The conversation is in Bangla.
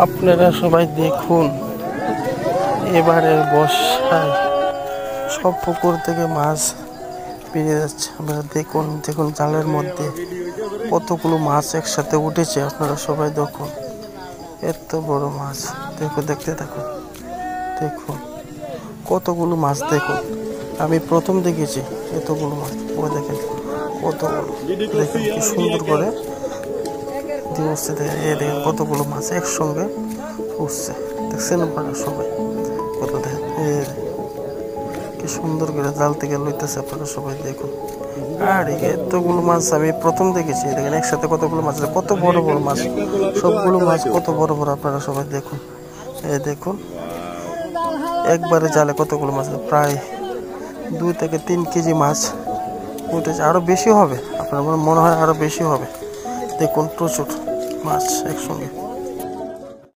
আপনারা সবাই দেখুন, এবারের বর্ষায় সব পুকুর থেকে মাছ বেরিয়ে যাচ্ছে। আপনারা দেখুন দেখুন জালের মধ্যে কতগুলো মাছ একসাথে উঠেছে। আপনারা সবাই দেখুন, এত বড় মাছ। দেখুন, দেখতে থাকুন, দেখুন কতগুলো মাছ। দেখুন, আমি প্রথম দেখেছি এতগুলো মাছ। ও দেখেন কতগুলো, দেখেন কি সুন্দর করে উঠছে। দেখেন কতগুলো মাছ একসঙ্গে উঠছে। দেখছেন আপনারা সবাই কত, দেখেন কি সুন্দর করে জাল থেকে লইতেছে। আপনারা সবাই দেখুন, আর এতগুলো মাছ আমি প্রথম দেখেছি। দেখেন একসাথে কতগুলো মাছ, কত বড় বড় মাছ, সবগুলো মাছ কত বড় বড়। আপনারা সবাই দেখুন, দেখুন একবারে জালে কতগুলো মাছ, প্রায় 2 থেকে 3 কেজি মাছ উঠেছে। আরো বেশি হবে, আপনার মনে হয় আরো বেশি হবে। দেখুন প্রচুর মাছ একসঙ্গে।